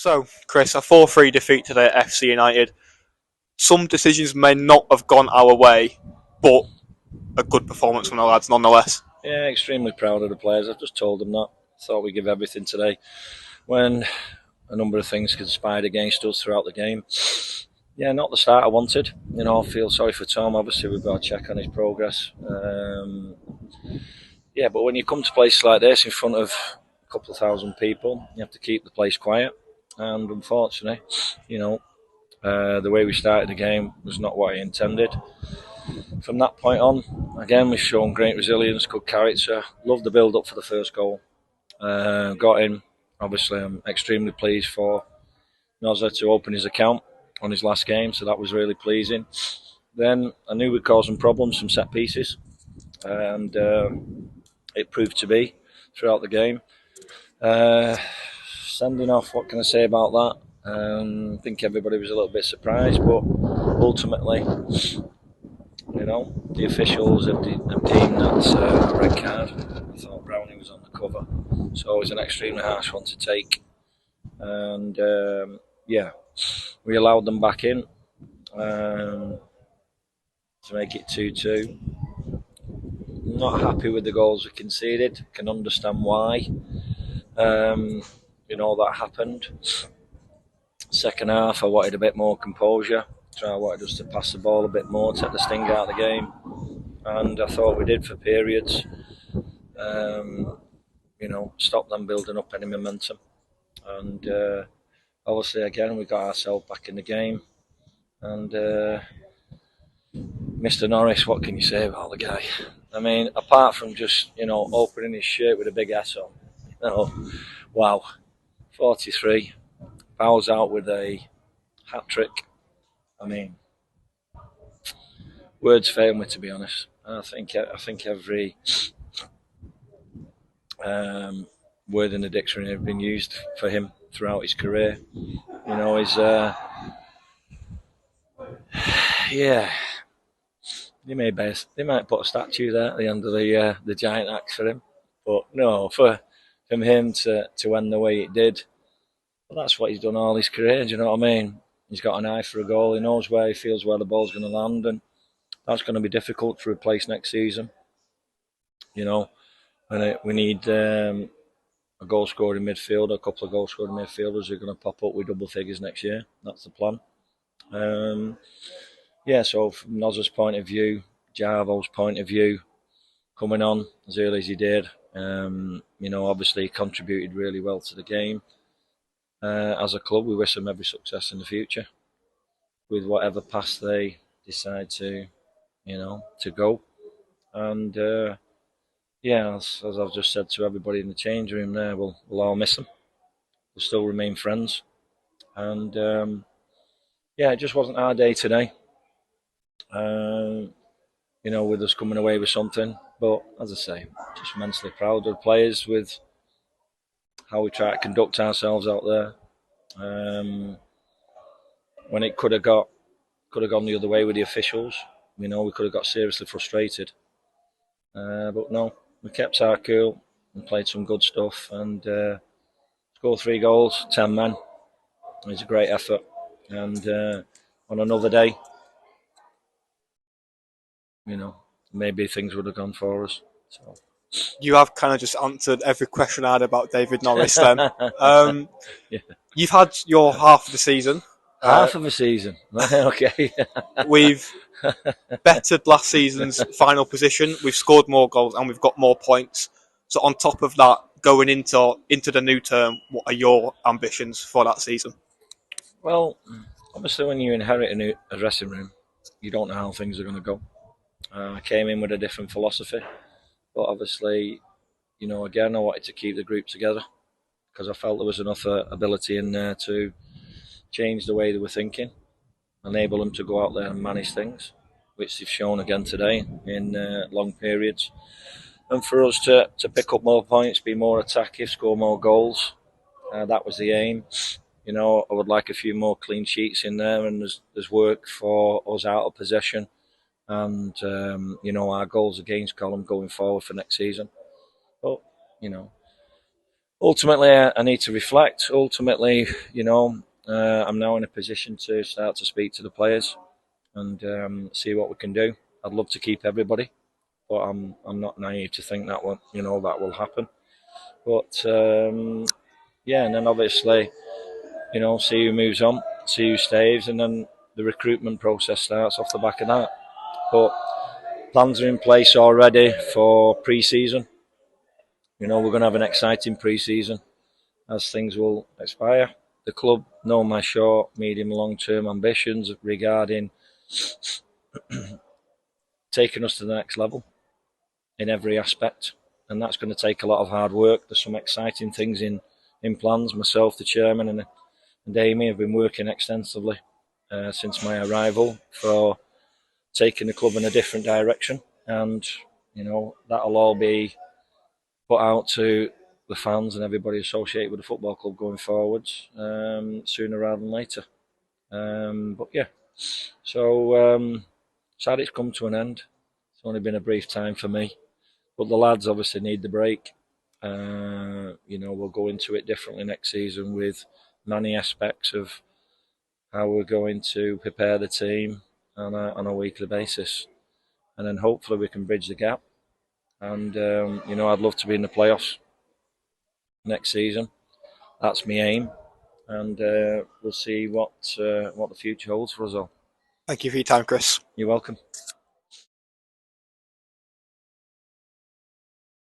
So, Chris, a 4-3 defeat today at FC United. Some decisions may not have gone our way, but a good performance from the lads nonetheless. Yeah, extremely proud of the players. I've just told them that. Thought we'd give everything today when a number of things conspired against us throughout the game. Yeah, not the start I wanted. I feel sorry for Tom. Obviously, we've got to check on his progress. Yeah, but when you come to places like this in front of a couple of thousand people, you have to keep the place quiet. And unfortunately, the way we started the game was not what I intended. From that point on, again, we've shown great resilience, good character. Loved the build-up for the first goal. Got in. Obviously, I'm extremely pleased for 𝗙𝙬𝗧 to open his account on his last game, so that was really pleasing. Then I knew we'd cause some problems from set pieces, and it proved to be throughout the game. Sending off, what can I say about that? I think everybody was a little bit surprised, but ultimately, the officials have deemed that a red card. I thought Brownie was on the cover, so it was an extremely harsh one to take. And we allowed them back in to make it 2-2. Not happy with the goals we conceded. Can understand why. That happened. Second half, I wanted a bit more composure. I wanted us to pass the ball a bit more, take the sting out of the game, and I thought we did for periods. Stop them building up any momentum, and obviously again we got ourselves back in the game. And Mr. Norris, what can you say about the guy? I mean, apart from just opening his shirt with a big S on, wow, 43, bows out with a hat trick. I mean, words fail me, to be honest. I think every word in the dictionary have been used for him throughout his career. He's they might put a statue there at the end of the giant axe for him, but no, from him to end the way it did. Well, that's what he's done all his career. Do you know what I mean? He's got an eye for a goal. He knows where he feels where the ball's going to land, and that's going to be difficult to replace next season. And we need a goal scoring midfielder, a couple of goal scoring midfielders who are going to pop up with double figures next year. That's the plan. So from 𝗙𝙬's point of view, 𝗕𝙬𝗪𝗀's point of view, coming on as early as he did, obviously he contributed really well to the game. As a club, we wish them every success in the future with whatever path they decide to go. And as I've just said to everybody in the change room there, we'll all miss them. We'll still remain friends. And it just wasn't our day today. With us coming away with something. But as I say, just immensely proud of the players with how we try to conduct ourselves out there. When it could have gone the other way with the officials, we could have got seriously frustrated. But no, we kept our cool and played some good stuff, and scored 3 goals, 10 men. It's a great effort, and on another day, maybe things would have gone for us. So. You have kind of just answered every question I had about David Norris then. Yeah. You've had your half of the season. Half of a season. Okay. We've bettered last season's final position. We've scored more goals and we've got more points. So on top of that, going into the new term, what are your ambitions for that season? Well, obviously when you inherit a dressing room, you don't know how things are going to go. I came in with a different philosophy. But obviously, again, I wanted to keep the group together because I felt there was enough ability in there to change the way they were thinking, enable them to go out there and manage things, which they've shown again today in long periods. And for us to pick up more points, be more attacking, score more goals, that was the aim. I would like a few more clean sheets in there, and there's work for us out of possession. And our goals against column going forward for next season. But ultimately, I need to reflect. Ultimately, I'm now in a position to start to speak to the players and see what we can do. I'd love to keep everybody, but I'm not naive to think that that will happen. But yeah, and then obviously, see who moves on, see who stays, and then the recruitment process starts off the back of that. But plans are in place already for pre-season. We're going to have an exciting pre-season as things will expire. The club know my short, medium, long-term ambitions regarding taking us to the next level in every aspect, and that's going to take a lot of hard work. There's some exciting things in plans. Myself, the chairman, and Amy have been working extensively since my arrival for taking the club in a different direction, and that'll all be put out to the fans and everybody associated with the football club going forwards sooner rather than later. But yeah, so sad it's come to an end. It's only been a brief time for me, but the lads obviously need the break. We'll go into it differently next season with many aspects of how we're going to prepare the team on a weekly basis, and then hopefully we can bridge the gap. And I'd love to be in the playoffs next season. That's my aim, and we'll see what the future holds for us all. Thank you for your time, Chris. You're welcome.